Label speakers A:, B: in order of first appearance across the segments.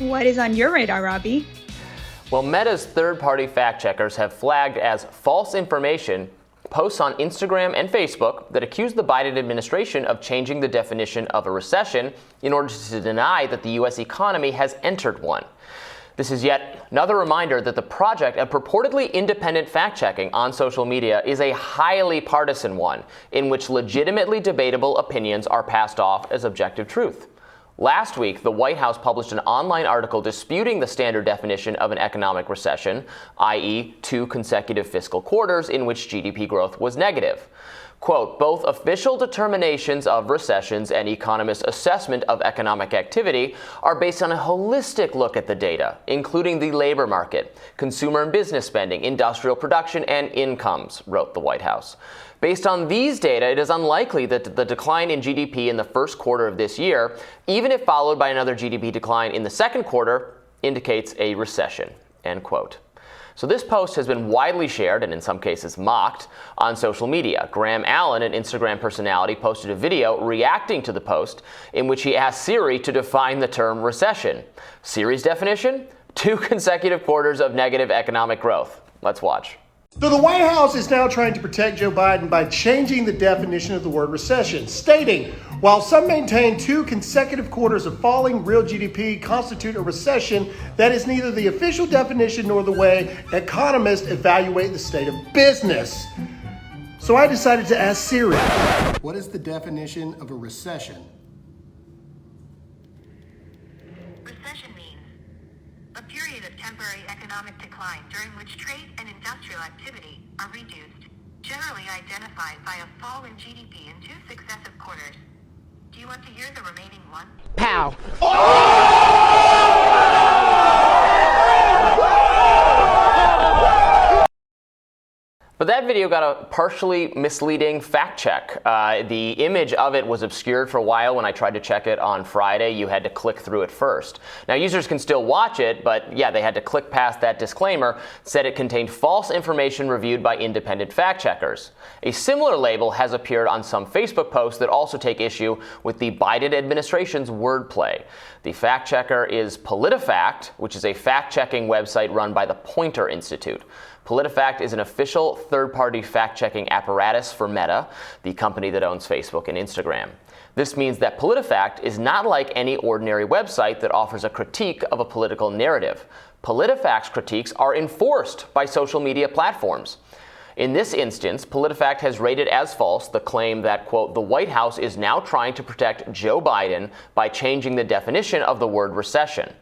A: What is on your radar, Robby?
B: Well, Meta's third-party fact-checkers have flagged as false information posts on Instagram and Facebook that accuse the Biden administration of changing the definition of a recession in order to deny that the U.S. economy has entered one. This is yet another reminder that the project of purportedly independent fact-checking on social media is a highly partisan one, in which legitimately debatable opinions are passed off as objective truth. Last week, the White House published an online article disputing the standard definition of an economic recession, i.e., 2 consecutive fiscal quarters in which GDP growth was negative. Quote, both official determinations of recessions and economists' assessment of economic activity are based on a holistic look at the data, including the labor market, consumer and business spending, industrial production, and incomes, wrote the White House. Based on these data, it is unlikely that the decline in GDP in the first quarter of this year, even if followed by another GDP decline in the second quarter, indicates a recession, end quote. So this post has been widely shared, and in some cases mocked, on social media. Graham Allen, an Instagram personality, posted a video reacting to the post in which he asked Siri to define the term recession. Siri's definition? 2 consecutive quarters of negative economic growth. Let's watch.
C: So the White House is now trying to protect Joe Biden by changing the definition of the word recession, stating, while some maintain 2 consecutive quarters of falling real GDP constitute a recession, that is neither the official definition nor the way economists evaluate the state of business. So I decided to ask Siri, what is the definition of a recession?
D: Recession means a period of temporary economic decline during which trade and industrial activity are reduced, generally identified by a fall in GDP in 2 successive quarters. Do you want to hear the remaining one?
B: Pow! But that video got a partially misleading fact check. The image of it was obscured for a while. When I tried to check it on Friday, you had to click through it first. Now, users can still watch it, but yeah, they had to click past that disclaimer, said it contained false information reviewed by independent fact checkers. A similar label has appeared on some Facebook posts that also take issue with the Biden administration's wordplay. The fact checker is PolitiFact, which is a fact-checking website run by the Poynter Institute. PolitiFact is an official third-party fact-checking apparatus for Meta, the company that owns Facebook and Instagram. This means that PolitiFact is not like any ordinary website that offers a critique of a political narrative. PolitiFact's critiques are enforced by social media platforms. In this instance, PolitiFact has rated as false the claim that, quote, the White House is now trying to protect Joe Biden by changing the definition of the word recession.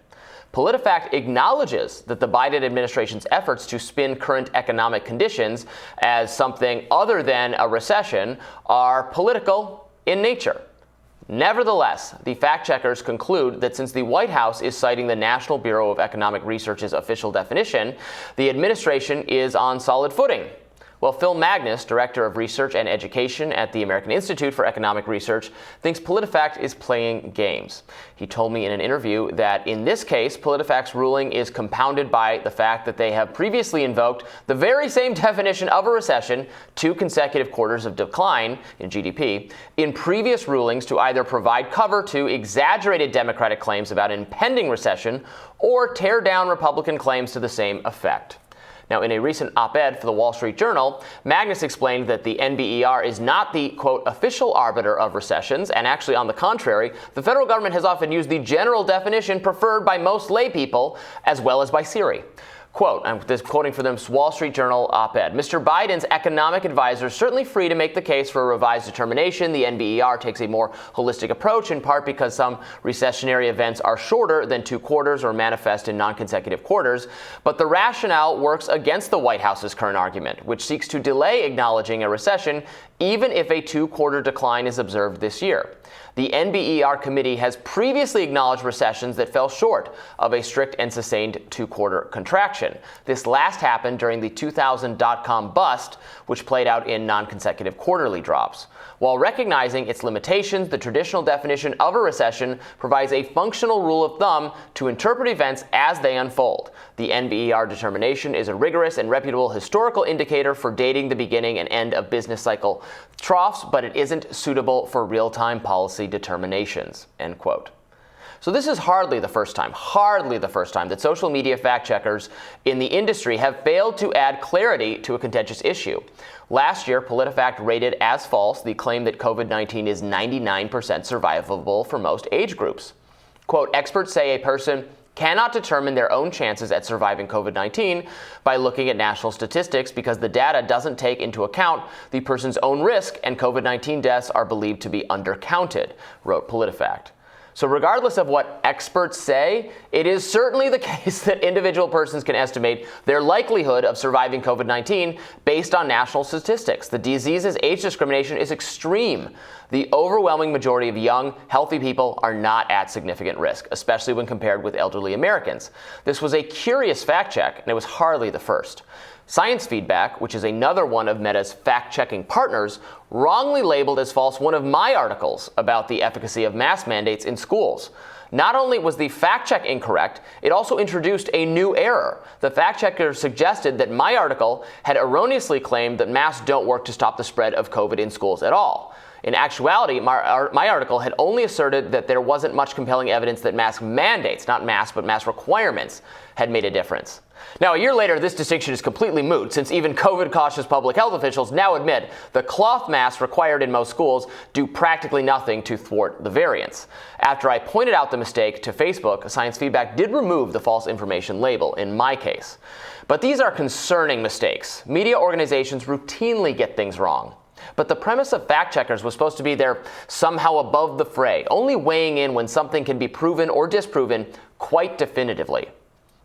B: PolitiFact acknowledges that the Biden administration's efforts to spin current economic conditions as something other than a recession are political in nature. Nevertheless, the fact-checkers conclude that since the White House is citing the National Bureau of Economic Research's official definition, the administration is on solid footing. Well, Phil Magnus, Director of Research and Education at the American Institute for Economic Research, thinks PolitiFact is playing games. He told me in an interview that in this case, PolitiFact's ruling is compounded by the fact that they have previously invoked the very same definition of a recession, 2 consecutive quarters of decline in GDP, in previous rulings to either provide cover to exaggerated Democratic claims about an impending recession or tear down Republican claims to the same effect. Now, in a recent op-ed for the Wall Street Journal, Magnus explained that the NBER is not the, quote, official arbiter of recessions, and actually, on the contrary, the federal government has often used the general definition preferred by most lay people, as well as by Siri. Quote, I'm quoting from the Wall Street Journal op-ed, Mr. Biden's economic advisor is certainly free to make the case for a revised determination. The NBER takes a more holistic approach, in part because some recessionary events are shorter than 2 quarters or manifest in non-consecutive quarters. But the rationale works against the White House's current argument, which seeks to delay acknowledging a recession even if a 2-quarter decline is observed this year. The NBER committee has previously acknowledged recessions that fell short of a strict and sustained 2-quarter contraction. This last happened during the 2000 dot-com bust, which played out in non-consecutive quarterly drops. While recognizing its limitations, the traditional definition of a recession provides a functional rule of thumb to interpret events as they unfold. The NBER determination is a rigorous and reputable historical indicator for dating the beginning and end of business cycle troughs, but it isn't suitable for real-time policy determinations, end quote. So this is hardly the first time that social media fact checkers in the industry have failed to add clarity to a contentious issue. Last year, PolitiFact rated as false the claim that COVID-19 is 99% survivable for most age groups. Quote, experts say a person cannot determine their own chances at surviving COVID-19 by looking at national statistics because the data doesn't take into account the person's own risk, and COVID-19 deaths are believed to be undercounted, wrote PolitiFact. So regardless of what experts say, it is certainly the case that individual persons can estimate their likelihood of surviving COVID-19 based on national statistics. The disease's age discrimination is extreme. The overwhelming majority of young, healthy people are not at significant risk, especially when compared with elderly Americans. This was a curious fact check, and it was hardly the first. Science Feedback, which is another one of Meta's fact-checking partners, wrongly labeled as false one of my articles about the efficacy of mask mandates in schools. Not only was the fact check incorrect, it also introduced a new error. The fact checker suggested that my article had erroneously claimed that masks don't work to stop the spread of COVID in schools at all. In actuality, my article had only asserted that there wasn't much compelling evidence that mask mandates, not masks, but mask requirements, had made a difference. Now, a year later, this distinction is completely moot, since even COVID-cautious public health officials now admit the cloth masks required in most schools do practically nothing to thwart the variants. After I pointed out the mistake to Facebook, Science Feedback did remove the false information label in my case. But these are concerning mistakes. Media organizations routinely get things wrong. But the premise of fact checkers was supposed to be they're somehow above the fray, only weighing in when something can be proven or disproven quite definitively.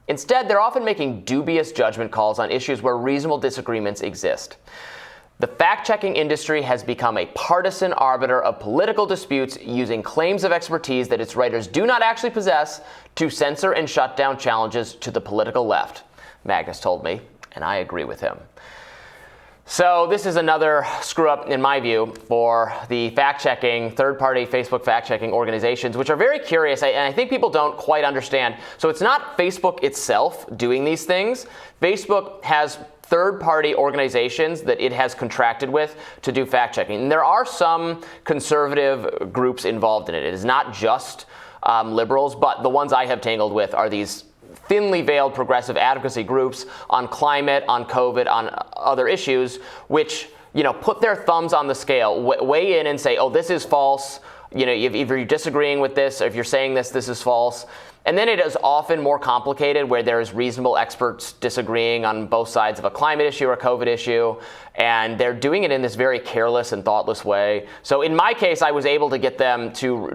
B: Instead, they're often making dubious judgment calls on issues where reasonable disagreements exist. The fact-checking industry has become a partisan arbiter of political disputes, using claims of expertise that its writers do not actually possess to censor and shut down challenges to the political left, Magnus told me, and I agree with him. So this is another screw-up, in my view, for the fact-checking, third-party Facebook fact-checking organizations, which are very curious, and I think people don't quite understand. So it's not Facebook itself doing these things. Facebook has third-party organizations that it has contracted with to do fact-checking. And there are some conservative groups involved in it. It is not just liberals, but the ones I have tangled with are these thinly veiled progressive advocacy groups on climate, on COVID, on other issues, which, put their thumbs on the scale, weigh in and say, oh, this is false. If you're disagreeing with this, or if you're saying this is false. And then it is often more complicated, where there's reasonable experts disagreeing on both sides of a climate issue or a COVID issue, and they're doing it in this very careless and thoughtless way. So in my case, I was able to get them to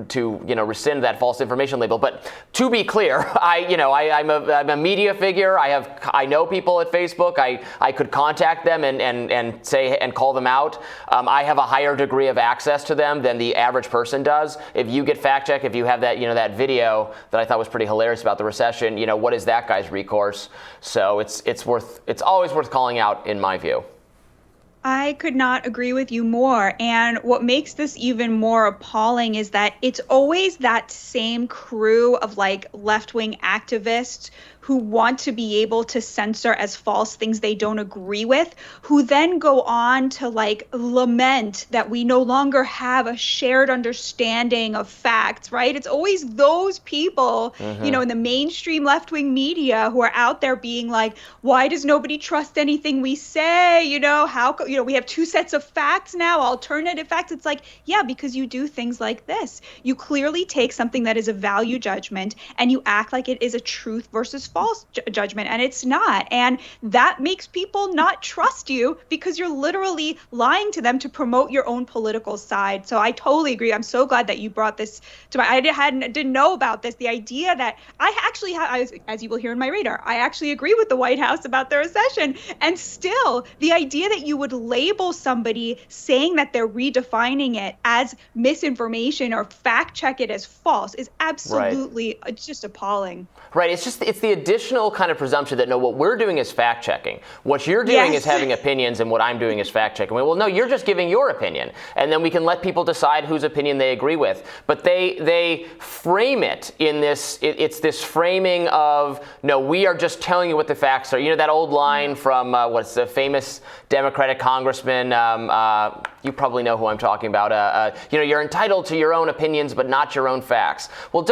B: rescind that false information label. But to be clear, I'm a media figure. I know people at Facebook. I could contact them and say and call them out. I have a higher degree of access to them than the average person does. If you get fact check, if you have that that video that I thought was pretty hilarious about the recession, what is that guy's recourse? So it's always worth calling out, in my view.
A: I could not agree with you more. And what makes this even more appalling is that it's always that same crew of left-wing activists who want to be able to censor as false things they don't agree with, who then go on to lament that we no longer have a shared understanding of facts, right? It's always those people, in the mainstream left-wing media who are out there being like, why does nobody trust anything we say? We have two sets of facts now, alternative facts. It's yeah, because you do things like this. You clearly take something that is a value judgment and you act like it is a truth versus false judgment, and it's not. And that makes people not trust you because you're literally lying to them to promote your own political side. So I totally agree. I'm so glad that you brought this to I didn't know about this. The idea that I actually have, as you will hear in my radar, I actually agree with the White House about the recession. And still, the idea that you would label somebody saying that they're redefining it as misinformation or fact check it as false is absolutely, it's just appalling.
B: Right. It's the additional kind of presumption that, no, what we're doing is fact checking. What you're doing is having opinions, and what I'm doing is fact checking. Well, no, you're just giving your opinion, and then we can let people decide whose opinion they agree with. But they frame it in this. It's this framing of, no, we are just telling you what the facts are. You know that old line from what's the famous Democratic congressman? You probably know who I'm talking about. You're entitled to your own opinions, but not your own facts. Well,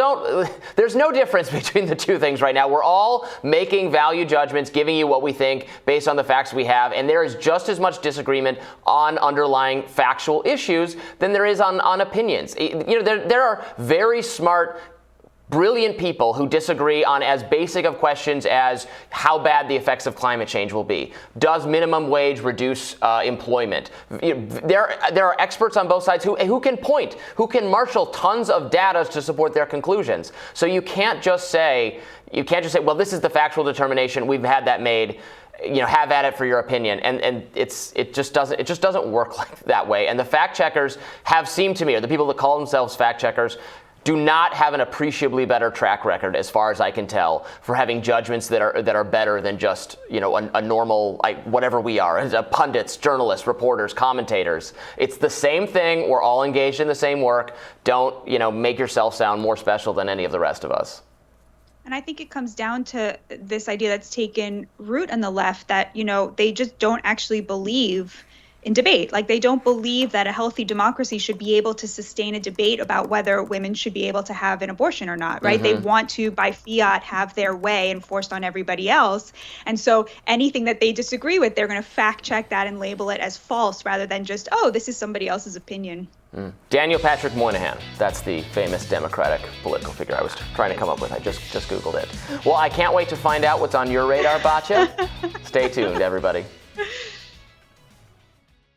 B: there's no difference between the two things right now. We're all making value judgments, giving you what we think based on the facts we have, and there is just as much disagreement on underlying factual issues than there is on opinions. There are very smart, brilliant people who disagree on as basic of questions as how bad the effects of climate change will be. Does minimum wage reduce employment? There are experts on both sides who can marshal tons of data to support their conclusions. So you can't just say, well, this is the factual determination. We've had that made. Have at it for your opinion, and it just doesn't work like that way. And the fact checkers have seemed to me, or the people that call themselves fact checkers, do not have an appreciably better track record, as far as I can tell, for having judgments that are better than just a normal, whatever we are, as pundits, journalists, reporters, commentators. It's the same thing. We're all engaged in the same work. Don't make yourself sound more special than any of the rest of us.
A: And I think it comes down to this idea that's taken root on the left that, they just don't actually believe in debate. Like, they don't believe that a healthy democracy should be able to sustain a debate about whether women should be able to have an abortion or not, right? They want to, by fiat, have their way enforced on everybody else. And so anything that they disagree with, they're going to fact check that and label it as false rather than just, oh, this is somebody else's opinion.
B: Daniel Patrick Moynihan. That's the famous Democratic political figure I was trying to come up with. I just Googled it. Well, I can't wait to find out what's on your radar, Batya. Stay tuned, everybody.